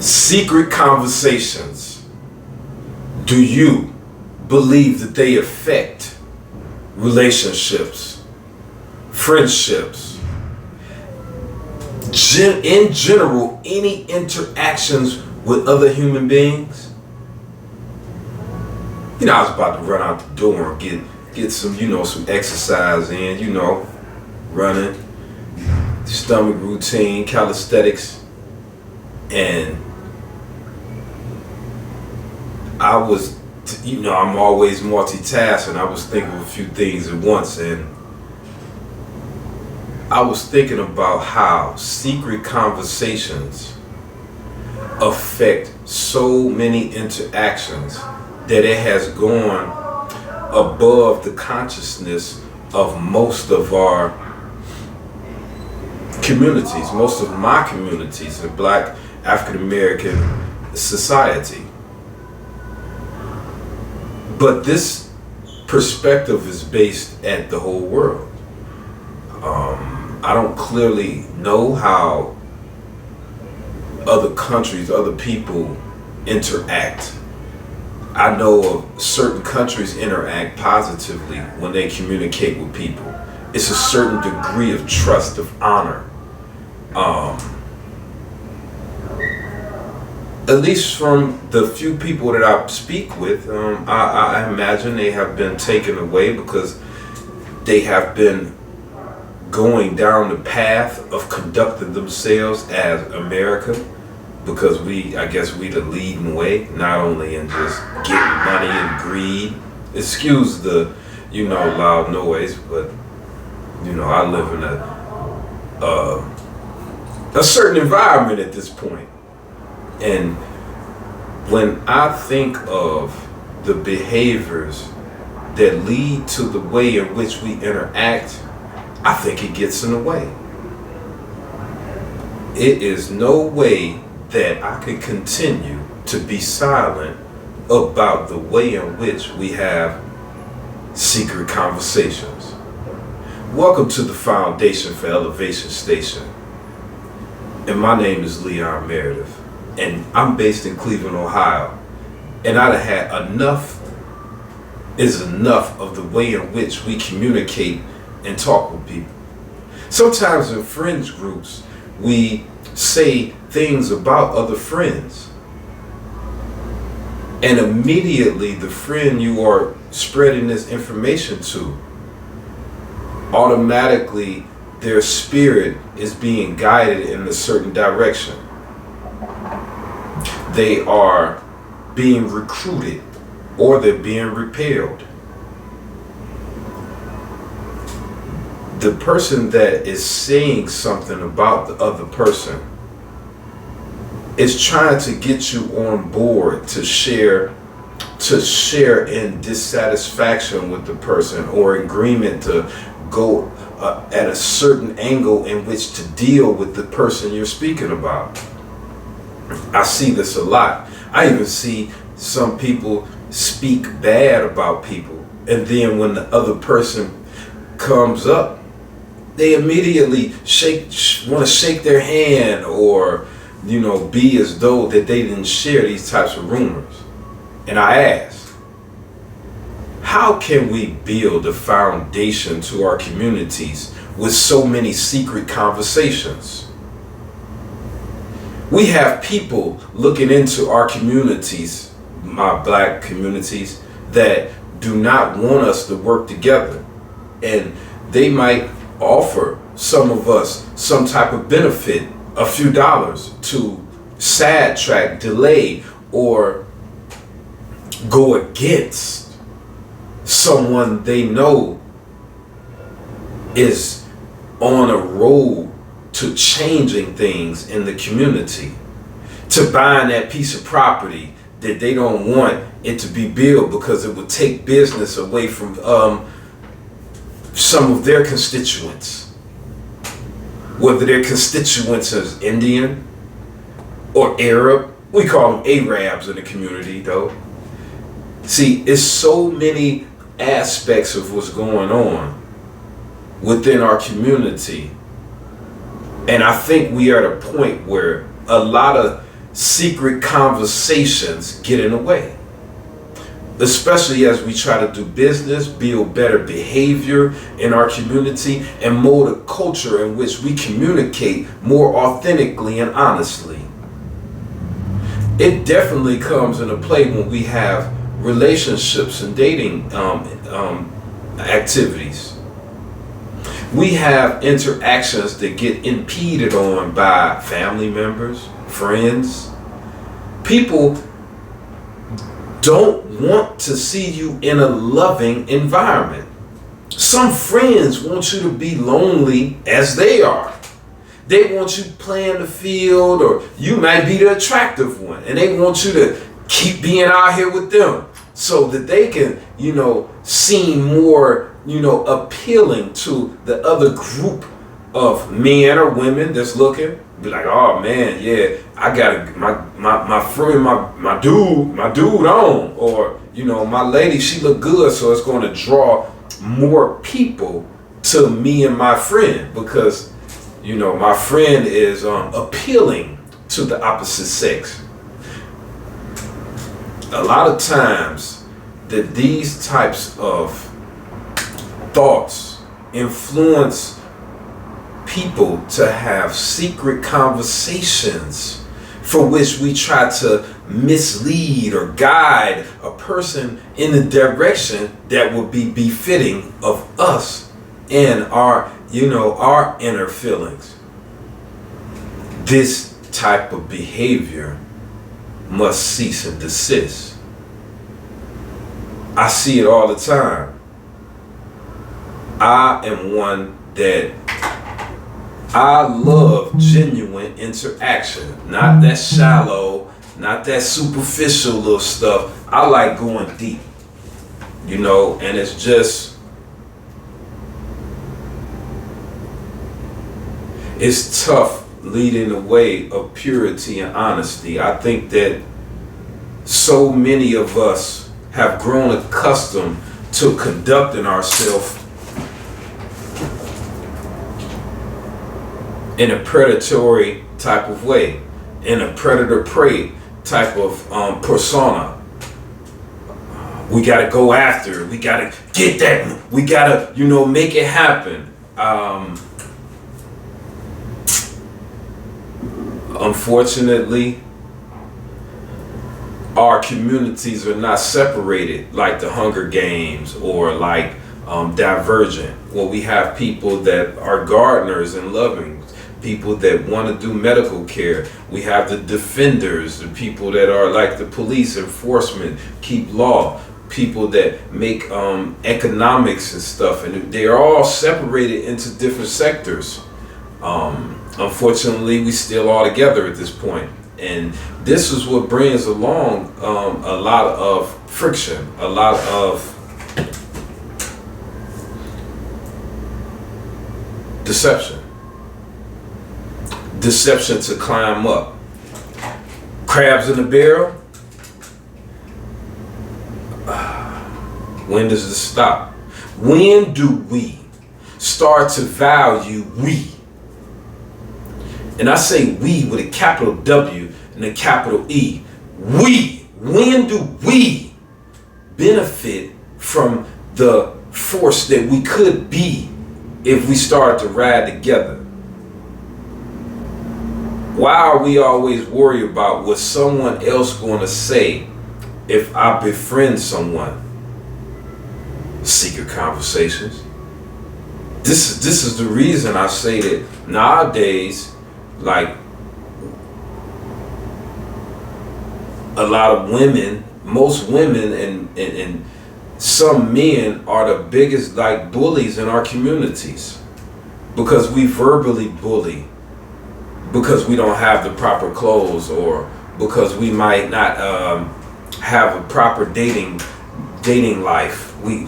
Secret conversations. Do you believe that they affect relationships, friendships, in general, any interactions with other human beings? You know, I was about to run out the door and get some, some exercise in, running, stomach routine, calisthenics, and I was, I'm always multitasking. I was thinking of a few things at once, and I was thinking about how secret conversations affect so many interactions that it has gone above the consciousness of most of our communities, most of my communities, the Black African American society. But this perspective is based at the whole world. I don't clearly know how other countries, other people interact. I know of certain countries interact positively when they communicate with people. It's a certain degree of trust, of honor. At least from the few people that I speak with, I imagine they have been taken away because they have been going down the path of conducting themselves as America, because I guess we the leading way, not only in just getting money and greed. Excuse the, loud noise, but I live in a certain environment at this point. And when I think of the behaviors that lead to the way in which we interact, I think it gets in the way. It is no way that I can continue to be silent about the way in which we have secret conversations. Welcome to the Foundation for Elevation Station. And my name is Leon Meredith. And I'm based in Cleveland, Ohio. And I'd have had enough of the way in which we communicate and talk with people. Sometimes in friends groups, we say things about other friends. And immediately the friend you are spreading this information to, automatically their spirit is being guided in a certain direction. They are being recruited or they're being repelled. The person that is saying something about the other person is trying to get you on board to share in dissatisfaction with the person, or agreement to go at a certain angle in which to deal with the person you're speaking about. I see this a lot. I even see some people speak bad about people, and then when the other person comes up, they immediately want to shake their hand, or be as though that they didn't share these types of rumors. And I ask, how can we build a foundation to our communities with so many secret conversations? We have people looking into our communities, my Black communities, that do not want us to work together. And they might offer some of us some type of benefit, a few dollars, to sidetrack, delay, or go against someone they know is on a road to changing things in the community, to buying that piece of property that they don't want it to be built because it would take business away from some of their constituents, whether their constituents is Indian or Arab. We call them Arabs in the community, though. See, it's so many aspects of what's going on within our community. And I think we are at a point where a lot of secret conversations get in the way. Especially as we try to do business, build better behavior in our community, and mold a culture in which we communicate more authentically and honestly. It definitely comes into play when we have relationships and dating activities. We have interactions that get impeded on by family members, friends. People don't want to see you in a loving environment. Some friends want you to be lonely as they are. They want you playing the field, or you might be the attractive one, and they want you to keep being out here with them so that they can, seem more, appealing to the other group of men or women that's looking. Be like, oh man, yeah, I got my friend, my dude on, or my lady, she look good, so it's going to draw more people to me and my friend, because my friend is appealing to the opposite sex. A lot of times that these types of thoughts influence people to have secret conversations for which we try to mislead or guide a person in the direction that would be befitting of us and our inner feelings. This type of behavior must cease and desist. I see it all the time. I am one that I love genuine interaction, not that shallow, not that superficial little stuff. I like going deep, and it's just, it's tough leading the way of purity and honesty. I think that so many of us have grown accustomed to conducting ourselves in a predatory type of way, in a predator-prey type of persona. We gotta go after it. We gotta get that. We gotta, make it happen. Unfortunately, our communities are not separated like the Hunger Games or like Divergent, where we have people that are gardeners and loving, people that want to do medical care. We have the defenders, the people that are like the police enforcement, keep law, people that make economics and stuff, and they are all separated into different sectors. Unfortunately, we still all together at this point, and this is what brings along a lot of friction, a lot of deception to climb up. Crabs in the barrel. When does this stop? When do we start to value we? And I say we with a capital W and a capital E. We. When do we benefit from the force that we could be if we start to ride together? Why are we always worried about what someone else going to say if I befriend someone? Secret conversations. This is the reason I say that nowadays, like, a lot of women, most women and some men are the biggest like bullies in our communities, because we verbally bully because we don't have the proper clothes, or because we might not have a proper dating life. We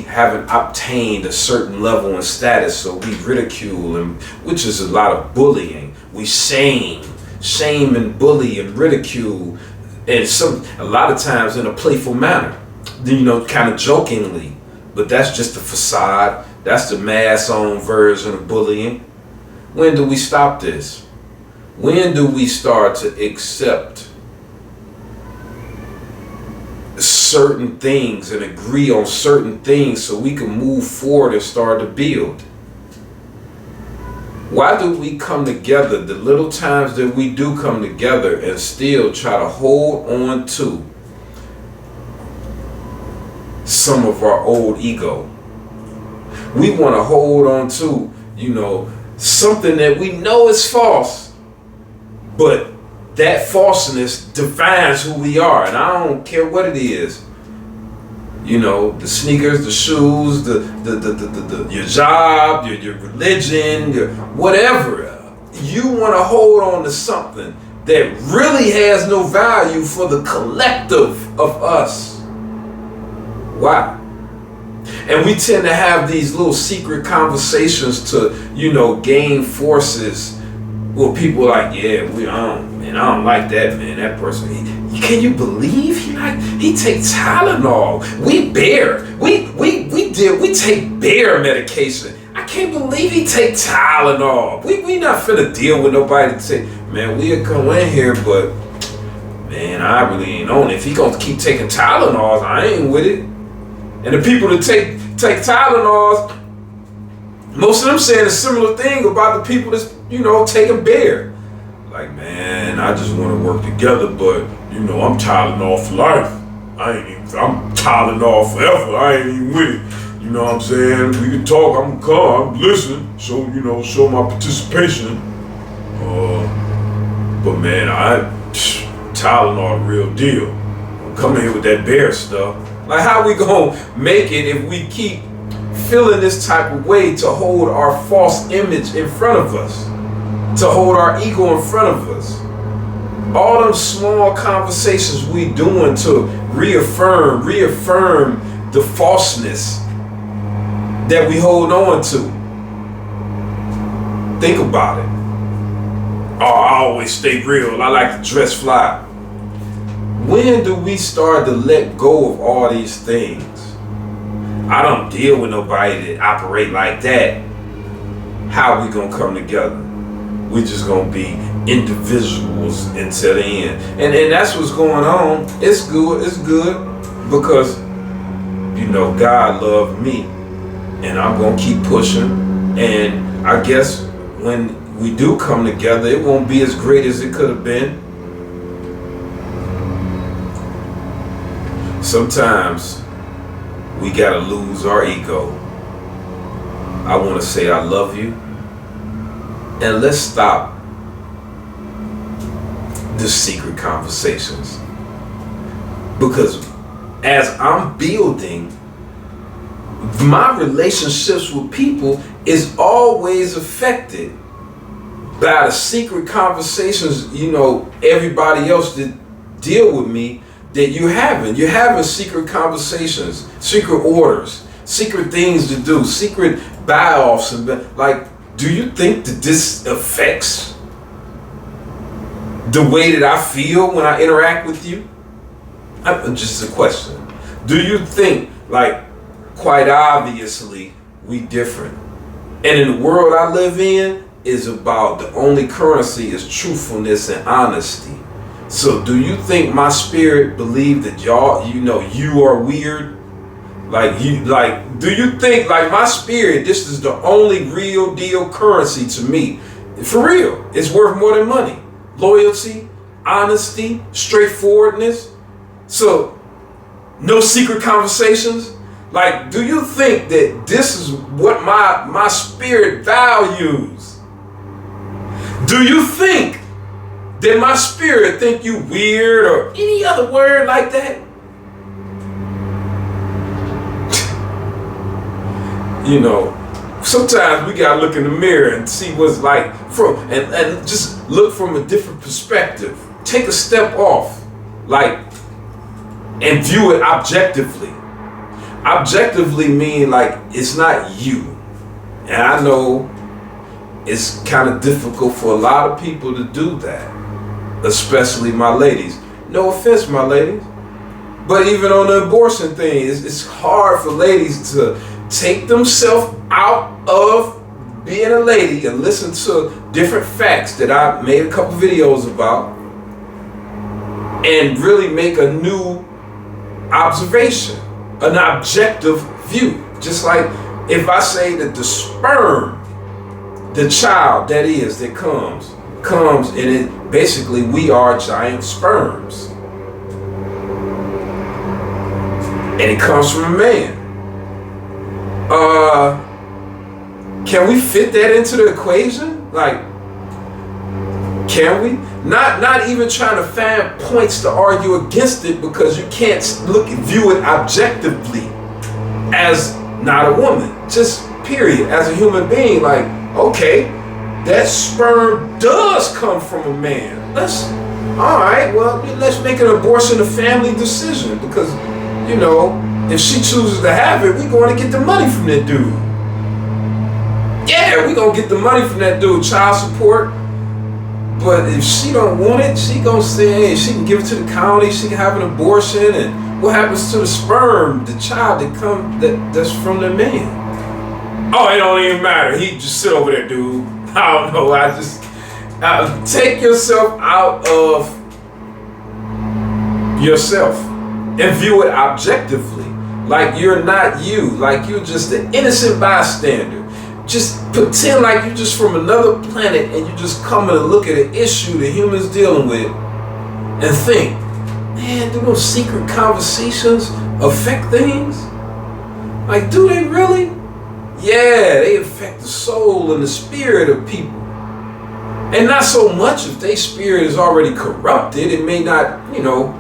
haven't obtained a certain level and status, so we ridicule, and which is a lot of bullying. We shame and bully and ridicule, and a lot of times in a playful manner, kind of jokingly, but that's just a facade. That's the mass on version of bullying. When do we stop this? When do we start to accept certain things and agree on certain things so we can move forward and start to build? Why do we come together, the little times that we do come together, and still try to hold on to some of our old ego? We want to hold on to, something that we know is false, but that falseness defines who we are, and I don't care what it is. The sneakers, the shoes, your job, your religion, your whatever. You want to hold on to something that really has no value for the collective of us. Why? And we tend to have these little secret conversations to, gain forces. Well, people are like, yeah, I don't like that, man. That person, can you believe he takes Tylenol? We take bear medication. I can't believe he take Tylenol. We not finna deal with nobody to say, man, we'll come in here, but man, I really ain't on it. If he gonna keep taking Tylenols, I ain't with it. And the people that take Tylenols, most of them saying a similar thing about the people that's, taking bear. Like, man, I just want to work together, but, I'm Tylenol for life. I'm Tylenol forever. I ain't even with it. You know what I'm saying? We can talk, I'm gonna come, I'm listening, show my participation. But man, Tylenol real deal. I'm coming here with that bear stuff. Like, how we gonna make it if we keep feeling this type of way to hold our false image in front of us, to hold our ego in front of us? All them small conversations we doing to reaffirm the falseness that we hold on to. Think about it. Oh, I always stay real. I like to dress fly. When do we start to let go of all these things? I don't deal with nobody that operate like that. How we gonna come together? We just gonna be individuals until the end. And that's what's going on. It's good because God loved me, and I'm gonna keep pushing. And I guess when we do come together, it won't be as great as it could have been. Sometimes we gotta lose our ego. I wanna say I love you, and let's stop the secret conversations. Because as I'm building, my relationships with people is always affected by the secret conversations, everybody else that deal with me that you're having. You're having secret conversations, secret orders, secret things to do, secret buy-offs. And like, do you think that this affects the way that I feel when I interact with you? Just a question. Do you think, quite obviously, we different? And in the world I live in, is about the only currency is truthfulness and honesty. So do you think my spirit believe that y'all, you are weird? Do you think my spirit, this is the only real deal currency to me? For real, it's worth more than money. Loyalty, honesty, straightforwardness. So no secret conversations. Do you think that this is what my spirit values? Do you think that my spirit think you weird or any other word like that? Sometimes we gotta look in the mirror and see what's and just look from a different perspective. Take a step off, and view it objectively. Objectively mean it's not you. And I know it's kind of difficult for a lot of people to do that, especially my ladies. No offense, my ladies, but even on the abortion thing, it's hard for ladies to take themselves out of being a lady and listen to different facts that I made a couple videos about and really make a new observation, an objective view. Just like if I say that the sperm, the child that comes and it basically, we are giant sperms. And it comes from a man. Can we fit that into the equation? Like, can we? Not even trying to find points to argue against it, because you can't view it objectively as not a woman. Just period. As a human being, like, okay, that sperm does come from a man. Let's make an abortion a family decision, because, you know, if she chooses to have it, we're going to get the money from that dude. Yeah, we're going to get the money from that dude, child support. But if she don't want it, she gonna say, hey, she can give it to the county, she can have an abortion, and what happens to the sperm, the child that's from the man? Oh, it don't even matter. He just sit over there, dude. I don't know. Take yourself out of yourself and view it objectively. Like you're not you. Like you're just an innocent bystander. Just pretend like you're just from another planet and you just coming to look at an issue that humans dealing with and think, man, do those secret conversations affect things? Like, do they really? Yeah, they affect the soul and the spirit of people. And not so much if their spirit is already corrupted, it may not,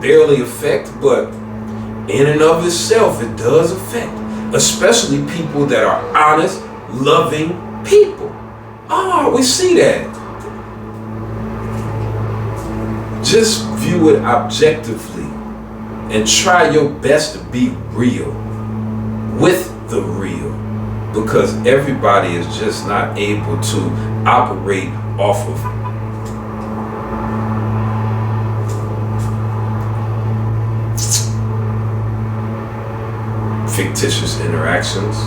barely affect, but in and of itself, it does affect. Especially people that are honest, loving people. Oh, we see that. Just view it objectively and try your best to be real with the real, because everybody is just not able to operate off of fictitious interactions.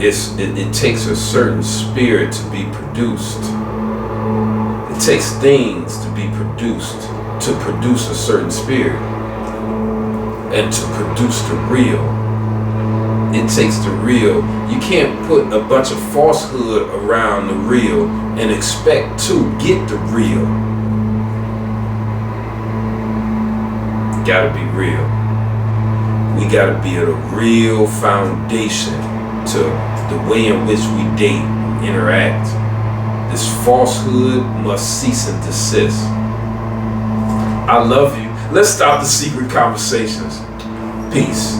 It takes a certain spirit to be produced. It takes things to be produced to produce a certain spirit and to produce the real. It takes the real. You can't put a bunch of falsehood around the real and expect to get the real. Gotta be real. We gotta be at a real foundation to the way in which we date, interact. This falsehood must cease and desist. I love you. Let's stop the secret conversations. Peace.